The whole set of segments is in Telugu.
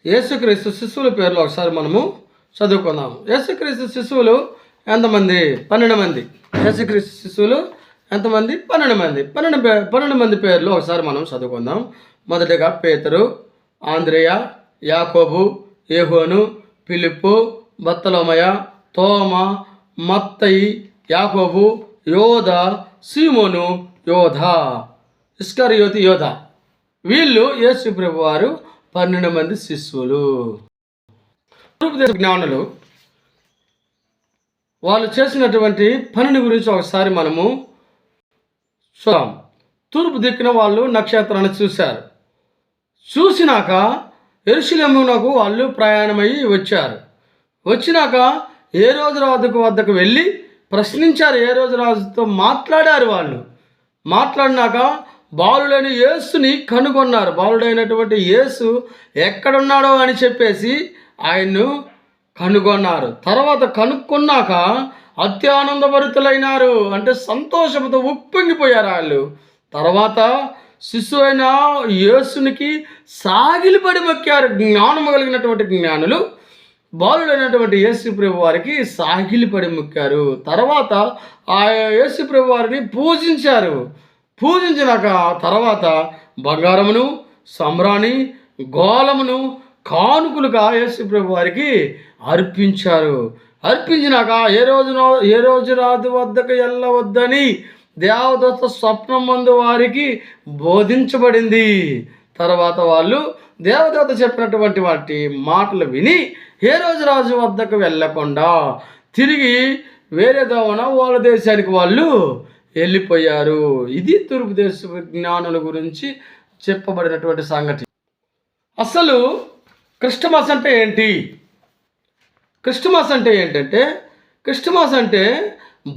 యేసుక్రీస్తు శిశువుల పేర్లు ఒకసారి మనము చదువుకుందాం. యేసుక్రీస్తు శిశువులు ఎంతమంది? 12 మంది. యేసుక్రీస్తు శిశువులు ఎంతమంది? 12 మంది. 12 మంది పేర్లు ఒకసారి మనం చదువుకుందాం. మొదటిగా పేతురు, ఆంద్రేయ, యాకోబు, యోహాను, ఫిలిప్పు, బర్తలోమయ, తోమ, మత్తయి, యాకోబు, యోధ, సీమోను, యోధ, ఇస్కరియోతి యోధ. వీళ్ళు యేసు ప్రభు వారు 12 మంది శిష్యులు. తూర్పుదేశ జ్ఞానులు వాళ్ళు చేసినటువంటి పనిని గురించి ఒకసారి మనము చూద్దాం. తూర్పు దిక్కున వాళ్ళు నక్షత్రాన్ని చూశారు. చూసినాక యెరూషలేమునకు వాళ్ళు ప్రయాణమయ్యి వచ్చారు. వచ్చినాక ఏ రోజు రాజు వద్దకు వెళ్ళి ప్రశ్నించారు. ఏ రోజు రాజుతో మాట్లాడారు. వాళ్ళు మాట్లాడినాక బాలుడైన యేసుని కనుగొన్నారు. బాలుడైనటువంటి యేసు ఎక్కడున్నాడో అని చెప్పేసి ఆయన్ను కనుగొన్నారు. తర్వాత కనుక్కున్నాక అత్యానందభరితులైనారు. అంటే సంతోషంతో ఉప్పొంగిపోయారు వాళ్ళు. తర్వాత శిశువు అయిన యేసునికి సాగిలిపడి మొక్కారు. జ్ఞానము కలిగినటువంటి జ్ఞానులు బాలుడైనటువంటి యేసు ప్రభు వారికి సాగిలిపడి మొక్కారు. తర్వాత ఆ యేసు ప్రభు వారిని పూజించారు. పూజించినాక తర్వాత బంగారమును, సమ్రాణి, గోళమును కానుకలుగా యేసు ప్రభు వారికి అర్పించారు. అర్పించినాక ఏ రోజు రాజు వద్దకు వెళ్ళవద్దని దేవదూత స్వప్నం మందు వారికి బోధించబడింది. తర్వాత వాళ్ళు దేవదూత చెప్పినటువంటి వాటి మాటలు విని ఏ రోజు రాజు వద్దకు వెళ్ళకుండా తిరిగి వేరే దోవన వాళ్ళ దేశానికి వాళ్ళు వెళ్ళిపోయారు. ఇది తూర్పు దేశ జ్ఞానుల గురించి చెప్పబడినటువంటి సంగతి. అసలు క్రిస్టమస్ అంటే ఏంటి? క్రిస్టమస్ అంటే ఏంటంటే, క్రిస్టమస్ అంటే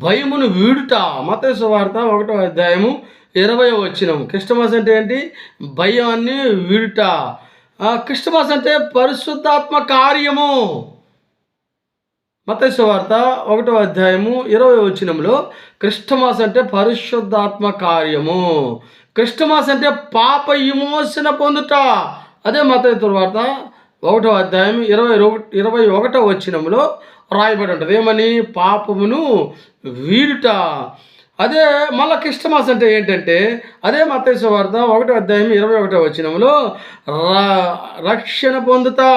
భయమును వీడుట. మత్తయి సువార్త 1వ అధ్యాయము 20వ వచనం. క్రిస్టమస్ అంటే ఏంటి? భయాన్ని వీడుట. క్రిస్టమస్ అంటే పరిశుద్ధాత్మ కార్యము. మత్తయి సువార్త 1వ అధ్యాయము 20వ వచనంలో క్రిస్టమస్ అంటే పరిశుద్ధాత్మ కార్యము. క్రిస్టమస్ అంటే పాప విమోచన పొందుట. అదే మత్తయి సువార్త 1వ అధ్యాయం 21వ వచనంలో రాయబడి ఉంటుంది. ఏమని? పాపమును వీడుట. అదే మళ్ళీ క్రిస్టమస్ అంటే ఏంటంటే, అదే మత్తయి సువార్త 1వ అధ్యాయం 21వ వచనంలో రక్షణ పొందుతా.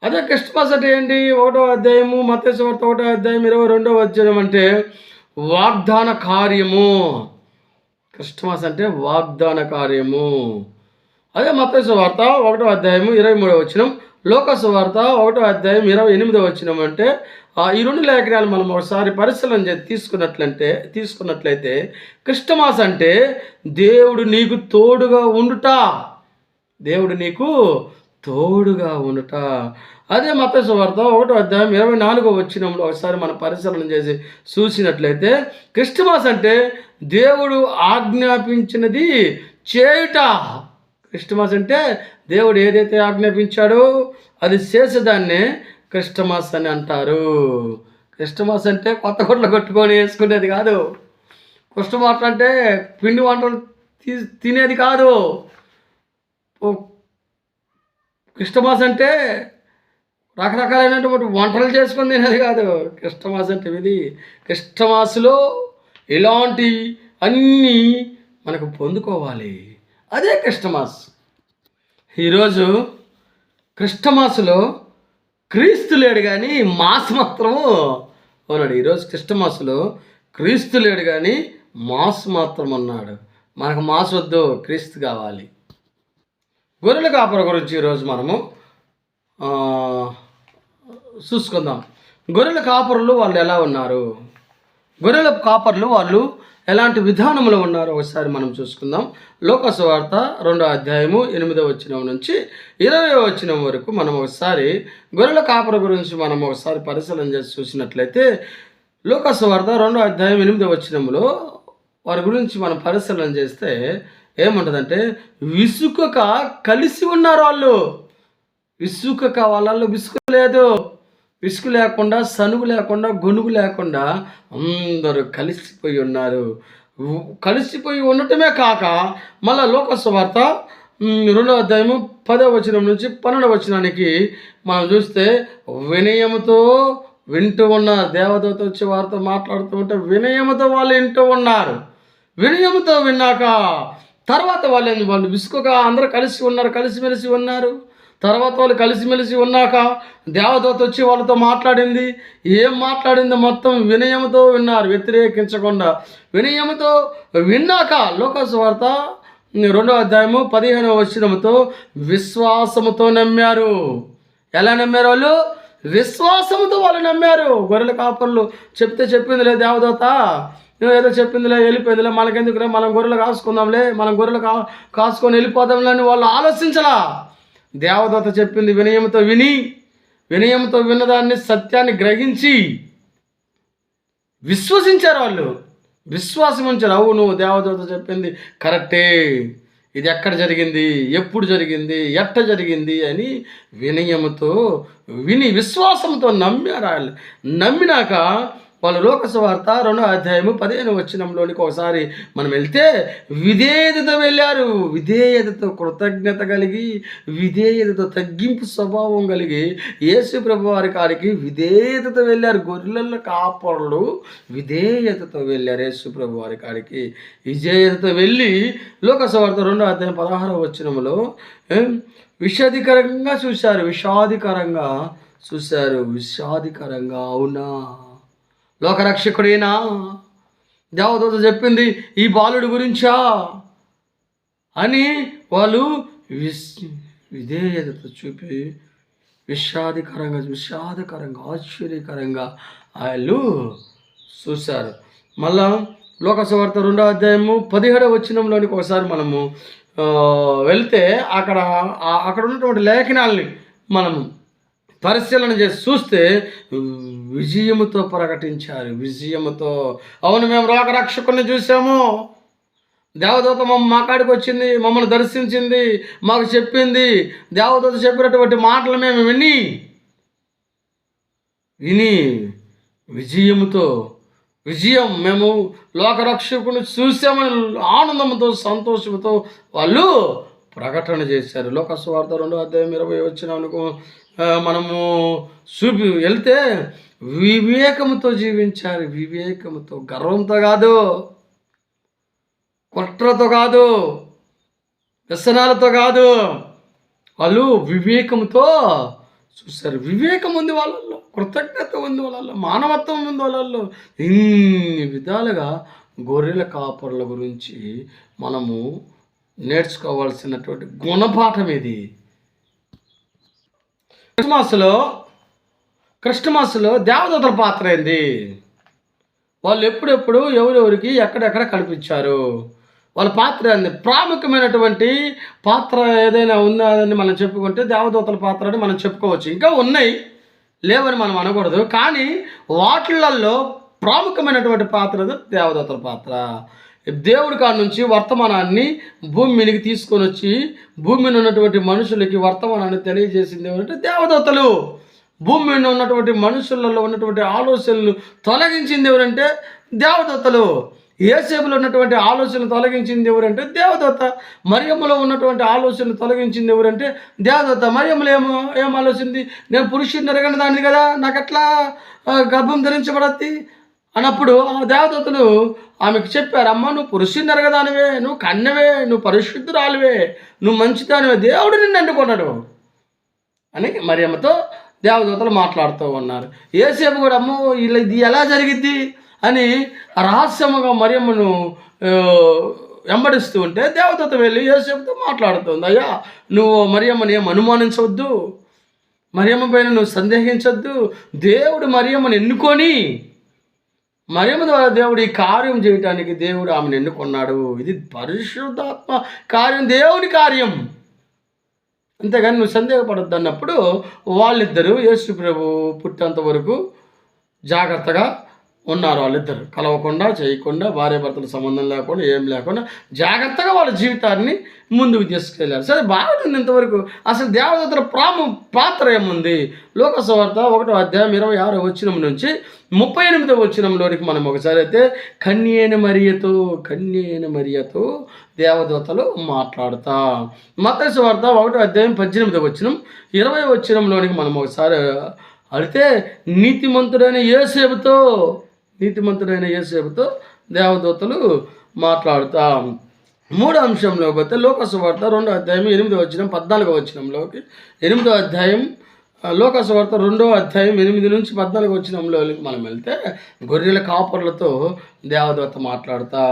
అదే క్రిస్టమస్ అంటే ఏంటి? 1వ అధ్యాయము మత్తయి సువార్త 1వ అధ్యాయం 22వ వచనం అంటే వాగ్దాన కార్యము. క్రిస్టమస్ అంటే వాగ్దాన కార్యము. అదే మత్తయి సువార్త 1వ అధ్యాయము 23వ వచనం, లూకా సువార్త 1వ అధ్యాయం 28వ వచనం అంటే ఈ 2 లేఖనాలు మనం ఒకసారి పరిశీలన తీసుకున్నట్లయితే క్రిస్టమస్ అంటే దేవుడు నీకు తోడుగా ఉండుట. దేవుడు నీకు తోడుగా ఉండుట. అదే మత్తయి సువార్త 1వ అధ్యాయం 24వ వచనంలో ఒకసారి మనం పరిశీలన చేసి చూసినట్లయితే క్రిస్టమస్ అంటే దేవుడు ఆజ్ఞాపించినది చేయుట. క్రిస్టమస్ అంటే దేవుడు ఏదైతే ఆజ్ఞాపించాడో అది చేసేదాన్నే క్రిస్టమస్ అని అంటారు. క్రిస్టమస్ అంటే కొత్త గుడ్లు కొట్టుకొని వేసుకునేది కాదు. క్రిస్టమస్ అంటే పిండి వంటలు తినేది కాదు. క్రిస్టమస్ అంటే రకరకాలైనటువంటి వంటలు చేసుకొని తినేది కాదు. క్రిస్టమస్ అంటే ఇది. క్రిస్టమస్లో ఇలాంటి అన్నీ మనకు పొందుకోవాలి. అదే క్రిస్టమస్. ఈరోజు క్రిస్టమస్లో క్రీస్తు లేడు కానీ మాస్ మాత్రము ఉన్నాడు. ఈరోజు క్రిస్టమస్లో క్రీస్తు లేడు కానీ మాస్ మాత్రం ఉన్నాడు. మనకు మాస్ వద్దు, క్రీస్తు కావాలి. గొర్రెల కాపర గురించి ఈరోజు మనము చూసుకుందాం. గొర్రెల కాపరులు వాళ్ళు ఎలా ఉన్నారు? గొర్రెల కాపర్లు వాళ్ళు ఎలాంటి విధానంలో ఉన్నారో ఒకసారి మనం చూసుకుందాం. లూకా సువార్త 2వ అధ్యాయము 8వ వచనం నుంచి 20వ వచనం వరకు మనం ఒకసారి గొర్రెల కాపర గురించి మనం ఒకసారి పరిశీలన చేసి చూసినట్లయితే లూకా సువార్త 2వ అధ్యాయం 8వ వచనంలో వారి గురించి మనం పరిశీలన చేస్తే ఏముంటుందంటే, విసుకక కలిసి ఉన్నారు వాళ్ళు. విసుకక వాళ్ళల్లో విసుగు లేదు. విసుగు లేకుండా, సనుగు లేకుండా, గొనుగు లేకుండా అందరూ కలిసిపోయి ఉన్నారు. కలిసిపోయి ఉండటమే కాక మళ్ళీ లూకా సువార్త రెండవ అధ్యాయము 10వ వచనం నుంచి 12వ వచనానికి మనం చూస్తే వినయముతో వింటూ ఉన్నారు. దేవదూత వచ్చి వారితో మాట్లాడుతూ ఉంటే వినయముతో వాళ్ళు వింటూ ఉన్నారు. వినయముతో విన్నాక తర్వాత వాళ్ళు విసుకగా అందరూ కలిసి ఉన్నారు, కలిసిమెలిసి ఉన్నారు. తర్వాత వాళ్ళు కలిసిమెలిసి ఉన్నాక దేవదూత వచ్చి వాళ్ళతో మాట్లాడింది. ఏం మాట్లాడింది? మొత్తం వినయముతో విన్నారు, వ్యతిరేకించకుండా. వినయముతో విన్నాక లోకాసు వార్త 2వ అధ్యాయము 15వ వచనముతో విశ్వాసముతో నమ్మారు. ఎలా నమ్మారు? వాళ్ళు విశ్వాసముతో వాళ్ళు నమ్మారు. గొర్రెల కాపర్లు చెప్పిందిలే దేవదూత, నువ్వు ఏదో చెప్పిందిలే, వెళ్ళిపోయిందిలే, మనకెందుకులే, మనం గొర్రెలు కాసుకుందాంలే, మనం గొర్రెలు కాసుకొని వెళ్ళిపోదాంలే అని వాళ్ళు ఆలోచించలా. దేవదూత చెప్పింది వినయంతో వినయంతో విన్నదాన్ని, సత్యాన్ని గ్రహించి విశ్వసించారు. వాళ్ళు విశ్వాసం ఉంచారు. అవును, దేవదూత చెప్పింది కరెక్టే, ఇది ఎక్కడ జరిగింది, ఎప్పుడు జరిగింది, ఎట్ట జరిగింది అని వినయముతో విశ్వాసంతో నమ్మారు. వాళ్ళు నమ్మినాక వాళ్ళు లోకాసు వార్త 2వ అధ్యాయము 15వ వచనంలోనికి ఒకసారి మనం వెళ్తే విధేయతతో వెళ్ళారు. విధేయతతో కృతజ్ఞత కలిగి, విధేయతతో తగ్గింపు స్వభావం కలిగి యేసు ప్రభు వారి కాడికి విధేయతతో వెళ్ళారు. గొర్రెల కాపరులు విధేయతతో వెళ్ళారు యేసు ప్రభు వారి కాడికి. విధేయతతో వెళ్ళి లోకాసు వార్త 2వ అధ్యాయం 16వ వచనంలో విషాదికరంగా చూశారు. అవునా, లోకరక్షకుడేనా? దేవదూత చెప్పింది ఈ బాలుడి గురించా అని వాళ్ళు విధేయతతో చూపి విషాదకరంగా ఆశ్చర్యకరంగా వాళ్ళు చూశారు. మళ్ళా లోకాసు వార్త 2వ అధ్యాయము 17వ వచనంలోనికి ఒకసారి మనము వెళ్తే అక్కడ ఉన్నటువంటి లేఖనాలని మనము పరిశీలన చేసి చూస్తే విజయముతో ప్రకటించారు. విజయముతో, అవును మేము లోకరక్షకుని చూసాము, దేవదూత మా కాడికి వచ్చింది, మమ్మల్ని దర్శించింది, మాకు చెప్పింది, దేవదూత చెప్పినటువంటి మాటలు మేము విని మేము లోకరక్షకుని చూసామని ఆనందంతో సంతోషంతో వాళ్ళు ప్రకటన చేశారు. లోకాసు వార్త 2వ అధ్యాయం 20 వచనానికి మనము వెళ్తే వివేకముతో జీవించారు. వివేకముతో, గర్వంతో కాదు, కుట్రతో కాదు, వ్యసనాలతో కాదు, వాళ్ళు వివేకముతో చూశారు. వివేకం ఉంది వాళ్ళల్లో, కృతజ్ఞత ఉంది వాళ్ళల్లో, మానవత్వం ఉంది వాళ్ళల్లో. ఇన్ని విధాలుగా గొర్రెల కాపరుల గురించి మనము నేర్చుకోవాల్సినటువంటి గుణపాఠం ఇది. క్రిస్టమస్లో దేవదూతల పాత్ర ఏంది? వాళ్ళు ఎప్పుడెప్పుడు ఎవరెవరికి ఎక్కడెక్కడ కల్పించారు, వాళ్ళ పాత్ర ఏంది? ప్రాముఖ్యమైనటువంటి పాత్ర ఏదైనా ఉందా అని మనం చెప్పుకుంటే దేవదూతల పాత్ర అని మనం చెప్పుకోవచ్చు. ఇంకా ఉన్నాయి, లేవని మనం అనకూడదు. కానీ వాటిలలో ప్రాముఖ్యమైనటువంటి పాత్ర దేవదూతల పాత్ర. దేవుడి కాడ నుంచి వర్తమానాన్ని భూమి మీదకి తీసుకొని వచ్చి భూమి మీద ఉన్నటువంటి మనుషులకి వర్తమానాన్ని తెలియజేసింది ఎవరంటే దేవదూతలు. భూమి మీద ఉన్నటువంటి మనుషులలో ఉన్నటువంటి ఆలోచనలు తొలగించింది ఎవరంటే దేవదూతలు. యేసేపులో ఉన్నటువంటి ఆలోచనలు తొలగించింది ఎవరంటే దేవదూత. మరియమ్మలో ఉన్నటువంటి ఆలోచనలు తొలగించింది ఎవరంటే దేవదూత. మరియమ్మలో ఏం ఆలోచింది? నేను పురుషుడిని ఎరగని దాన్ని కదా, నాకు ఎట్లా గర్భం ధరించబడద్ది అన్నప్పుడు ఆ దేవదూతలు ఆమెకు చెప్పారు, అమ్మ నువ్వు పురుషుని ఎరగదానివే, నువ్వు కన్నవే, నువ్వు పరిశుద్ధురాలివే, నువ్వు మంచిదానివే, దేవుడు నిన్ను ఎన్నుకున్నాడు అని మరియమ్మతో దేవదూతలు మాట్లాడుతూ ఉన్నారు. యేసేపు కూడా అమ్మో ఇది ఎలా జరిగిద్ది అని రహస్యముగా మరియమ్మను వెంబడిస్తూ ఉంటే దేవదూత వెళ్ళి యేసేపుతో మాట్లాడుతుంది. అయ్యా నువ్వు మరియమ్మని ఏం అనుమానించవద్దు, మరియమ్మ పైన నువ్వు సందేహించవద్దు, దేవుడు మరియమ్మని ఎన్నుకొని మరియమ్మ ద్వారా దేవుడు ఈ కార్యం చేయటానికి దేవుడు ఆమెను ఎన్నుకున్నాడు. ఇది పరిశుద్ధాత్మ కార్యం, దేవుని కార్యం. అంతేగాని నువ్వు సందేహపడద్దు అన్నప్పుడు వాళ్ళిద్దరూ యేసు ప్రభు పుట్టేంత వరకు జాగ్రత్తగా ఉన్నారు. వాళ్ళిద్దరు కలవకుండా, చేయకుండా, భార్యాభర్తల సంబంధం లేకుండా, ఏం లేకుండా జాగ్రత్తగా వాళ్ళ జీవితాన్ని ముందుకు తీసుకెళ్ళారు. సరే, బాగుంది ఇంతవరకు. అసలు దేవదూతల పాత్ర ఏముంది? లోక సువార్త 1వ అధ్యాయం 26వ వచనం నుంచి 38వ వచనంలోనికి మనం ఒకసారి అయితే కన్యైన మరియతో దేవదూతలు మాట్లాడుతా. మత్తయి సువార్త 1వ అధ్యాయం 18వ వచనం 20వ వచనంలోనికి మనం ఒకసారి అయితే నీతిమంతుడైన యేసేపుతో దేవదూతలు మాట్లాడుతా. 3వ అంశంలో పోతే లోక సువార్త 2వ అధ్యాయం 8వ వచనం 14వ వచనంలోకి 8వ అధ్యాయం లోక సువార్త 2వ అధ్యాయం 8 నుంచి 14వ వచనంలోకి మనం వెళ్తే గొర్రెల కాపర్లతో దేవదూత మాట్లాడుతా.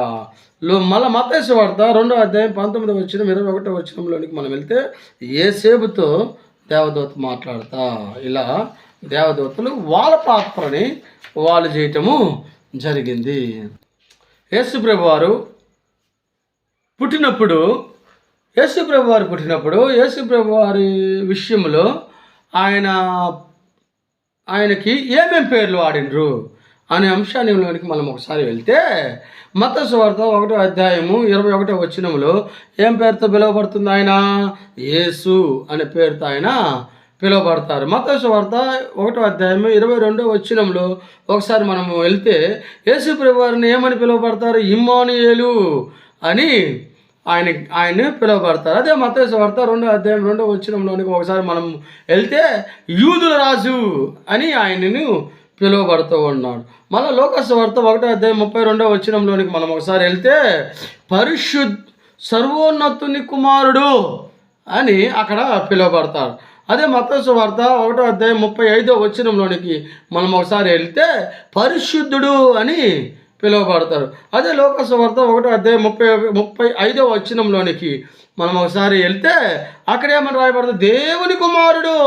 మళ్ళీ మత్తయి సువార్త 2వ అధ్యాయం 19వ వచనం 21వ వచనంలోనికి మనం వెళ్తే యేసేపుతో దేవదూత మాట్లాడుతా. ఇలా దేవదూతలు వాళ్ళ పాత్రని వాళ్ళు చేయటము జరిగింది. యేసుప్రభు వారు పుట్టినప్పుడు యేసుప్రభు వారి విషయంలో ఆయనకి ఏమేం పేర్లు వాడినరు అనే అంశానికి మనం ఒకసారి వెళ్తే మత్తయి సువార్త 1వ అధ్యాయము 21వ వచనంలో ఏం పేరుతో పిలువబడుతుంది? ఆయన యేసు అనే పేరుతో ఆయన పిలువబడతారు. మత్తయి సువార్త 1వ అధ్యాయం 22వ వచనంలో ఒకసారి మనము వెళ్తే యేసు ప్రభు వారిని ఏమని పిలువబడతారు? ఇమ్మానుయేలు అని ఆయన్ని పిలువబడతారు. అదే మత్తయి సువార్త 2వ అధ్యాయం 2వ వచనంలోనికి ఒకసారి మనం వెళ్తే యూదుల రాజు అని ఆయనను పిలువబడుతూ ఉన్నాడు. మళ్ళీ లోక సువార్త 1వ అధ్యాయం 32వ వచనంలోనికి మనం ఒకసారి వెళ్తే సర్వోన్నతుని కుమారుడు అని అక్కడ పిలువబడతారు. అదే మత్తయి సువార్త 1వ అధ్యాయం 35వ వచనంలోనికి మనం ఒకసారి వెళ్తే పరిశుద్ధుడు అని పిలువబడతారు. అదే లోక సువార్త 1వ అధ్యాయం 35వ వచనంలోనికి మనం ఒకసారి వెళ్తే అక్కడ ఏమని రాయబడుతుంది? దేవుని కుమారుడు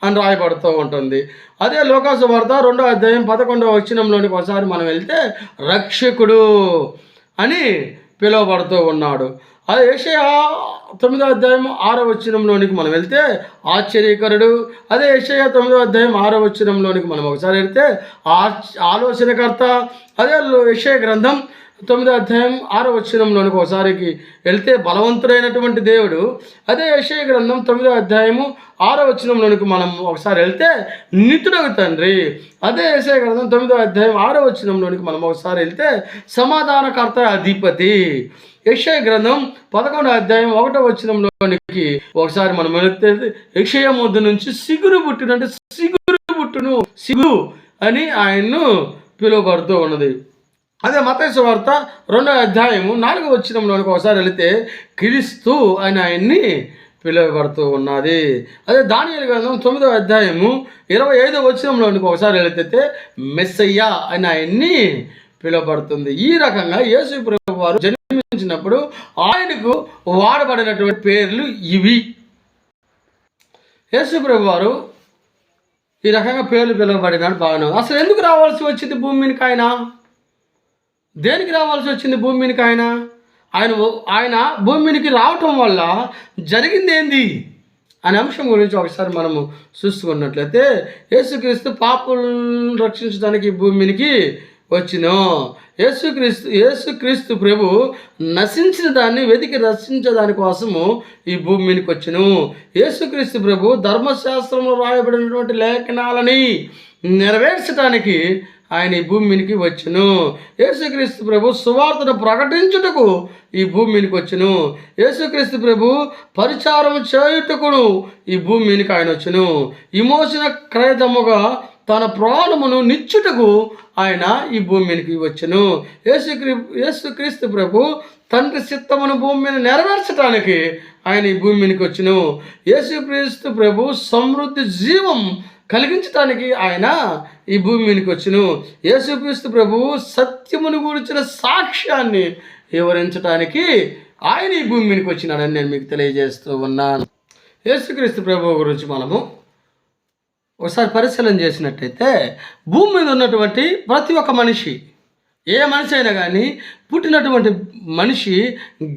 అని రాయబడుతూ ఉంటుంది. అదే లోక సువార్త 2వ అధ్యాయం 11వ వచనంలోనికి ఒకసారి మనం వెళ్తే రక్షకుడు అని పిలువబడుతూ ఉన్నాడు. అదే యెషయా 9వ అధ్యాయం 6వ వచనంలోనికి మనం వెళ్తే ఆశ్చర్యకరుడు. అదే యెషయా 9వ అధ్యాయం 6వ వచనంలోనికి మనం ఒకసారి వెళ్తే ఆలోచనకర్త. అదే యెషయా గ్రంథం 9వ అధ్యాయం 6వ వచనంలోనికి ఒకసారికి వెళ్తే బలవంతుడైనటువంటి దేవుడు. అదే యెషయా గ్రంథం 9వ అధ్యాయము 6వ వచనంలోనికి మనం ఒకసారి వెళ్తే నిత్యుడగు తండ్రి. అదే యెషయా గ్రంథం 9వ అధ్యాయం 6వ వచనంలోనికి మనం ఒకసారి వెళ్తే సమాధానకర్త అధిపతి. యెషయా గ్రంథం 11వ అధ్యాయం 1వ వచనంలోనికి ఒకసారి మనం వెళ్తే యెషయా మొద్దు నుంచి సిగురు పుట్టును అని ఆయన్ను పిలువబడుతూ ఉన్నది. అదే మత్తయి సువార్త 2వ అధ్యాయము 4వ వచనంలోనికి ఒకసారి వెళితే క్రీస్తు అని ఆయన్ని పిలువబడుతూ ఉన్నది. అదే దానియేలు గ్రంథం 9వ అధ్యాయము 25వ వచనంలోనికి ఒకసారి వెళితే మెస్సయ్య అని ఆయన్ని పిలువబడుతుంది. ఈ రకంగా యేసు ప్రభు వారు జన్మించినప్పుడు ఆయనకు వాడబడినటువంటి పేర్లు ఇవి. యేసు ప్రభు వారు ఈ రకంగా పేర్లు పిలువబడినాడు. బాగానే అసలు ఎందుకు రావాల్సి వచ్చింది భూమి మీదకి? దేనికి రావాల్సి వచ్చింది భూమి మీదకి? ఆయన భూమి మీదకి రావటం వల్ల జరిగింది ఏంది అనే అంశం గురించి ఒకసారి మనము చూసుకున్నట్లయితే యేసుక్రీస్తు పాపులను రక్షించడానికి భూమి మీదకి వచ్చిను. యేసుక్రీస్తు ప్రభు నశించిన దాన్ని వెతికి రక్షించడాని కోసము ఈ భూమి మీదకి వచ్చును. యేసుక్రీస్తు ప్రభు ధర్మశాస్త్రంలో రాయబడినటువంటి లేఖనాలని నెరవేర్చడానికి ఆయన ఈ భూమి మీదకి వచ్చును. యేసుక్రీస్తు ప్రభు సువార్తను ప్రకటించుటకు ఈ భూమి మీదకి వచ్చును. యేసుక్రీస్తు ప్రభు పరిచారం చేయుటకును ఈ భూమి మీదకి ఆయన వచ్చును. విమోచన క్రయదముగా తన ప్రాణమును నిచ్చుటకు ఆయన ఈ భూమి మీదకి వచ్చును. యేసుక్రీస్తు ప్రభు తండ్రి చిత్తమును భూమి మీద నెరవేర్చడానికి ఆయన ఈ భూమి మీదకి వచ్చును. యేసుక్రీస్తు ప్రభు సమృద్ధి జీవం కలిగించడానికి ఆయన ఈ భూమి మీదకి వచ్చును. యేసుక్రీస్తు ప్రభు సత్యమును గురించిన సాక్ష్యాన్ని వివరించడానికి ఆయన ఈ భూమి మీదకి వచ్చినాడని నేను మీకు తెలియజేస్తూ ఉన్నాను. యేసుక్రీస్తు ప్రభు గురించి మనము ఒకసారి పరిశీలన చేసినట్టయితే భూమి మీద ఉన్నటువంటి ప్రతి ఒక్క మనిషి, ఏ మనిషి అయినా కానీ పుట్టినటువంటి మనిషి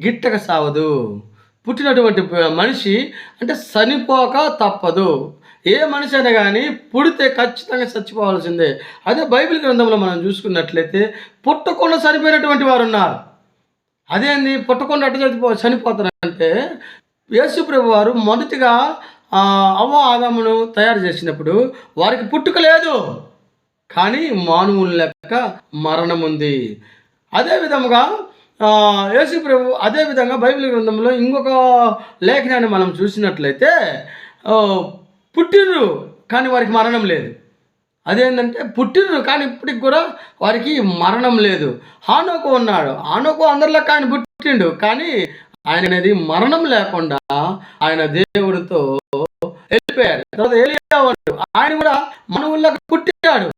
గిట్టక సావదు. పుట్టినటువంటి మనిషి అంటే చనిపోక తప్పదు. ఏ మనిషి అయినా కానీ పుడితే ఖచ్చితంగా చచ్చిపోవాల్సిందే. అదే బైబిల్ గ్రంథంలో మనం చూసుకున్నట్లయితే పుట్టకుండా చనిపోయినటువంటి వారు ఉన్నారు. అదేంది పుట్టకుండా అట్ట చనిపోతారంటే యేసు ప్రభు వారు మొదటిగా అవ్వ ఆదామును తయారు చేసినప్పుడు వారికి పుట్టుక లేదు, కానీ మానవుని లెక్క మరణం ఉంది. అదే విధముగా యేసు ప్రభు అదే విధంగా బైబిల్ గ్రంథంలో ఇంకొక లేఖనాన్ని మనం చూసినట్లయితే పుట్టిర్రు కానీ వారికి మరణం లేదు. అదేంటంటే పుట్టిర్రు కానీ ఇప్పటికి కూడా వారికి మరణం లేదు. హానోకు ఉన్నాడు, హానోకు అందరిలోకి ఆయన పుట్టిండు, కానీ ఆయన అనేది మరణం లేకుండా ఆయన దేవుడితో వెళ్ళిపోయాడు. తర్వాత ఏలియా ఆయన కూడా మనవుల్లోకి పుట్టాడు,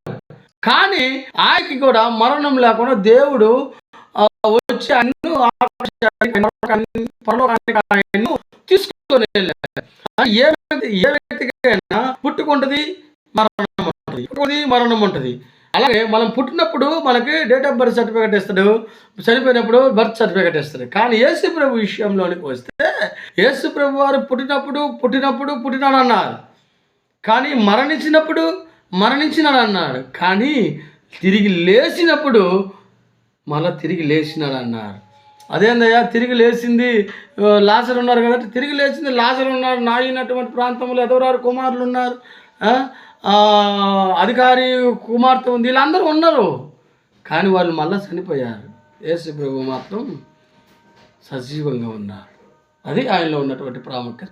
కానీ ఆయనకి కూడా మరణం లేకుండా దేవుడు వచ్చి ఆయన్ను తీసుకొని వెళ్ళాడు. ఏ వ్యక్తికైనా పుట్టుకుంటుంది, మరణం ఉంటుంది. అలాగే మనం పుట్టినప్పుడు మనకి డేట్ ఆఫ్ బర్త్ సర్టిఫికేట్ ఇస్తాడు, చనిపోయినప్పుడు బర్త్ సర్టిఫికేట్ ఇస్తాడు. కానీ యేసు ప్రభు విషయంలోనికి వస్తే యేసు ప్రభు వారు పుట్టినాడు అన్నారు, కానీ మరణించినాడు అన్నాడు, కానీ తిరిగి లేచినప్పుడు మళ్ళీ తిరిగి లేచినాడు అన్నారు. అదేందయ్యా తిరిగి లేచింది? లాజరు ఉన్నారు కదంటే తిరిగి లేచింది లాజరు ఉన్నారు. నాయినటువంటి ప్రాంతంలో ఎదవరారు కుమారులు ఉన్నారు, అధికారి కుమార్తె ఉంది, వీళ్ళందరూ ఉన్నారు, కానీ వాళ్ళు మళ్ళీ చనిపోయారు. యేసు ప్రభు మాత్రం సజీవంగా ఉన్నారు. అది ఆయనలో ఉన్నటువంటి ప్రాముఖ్యత.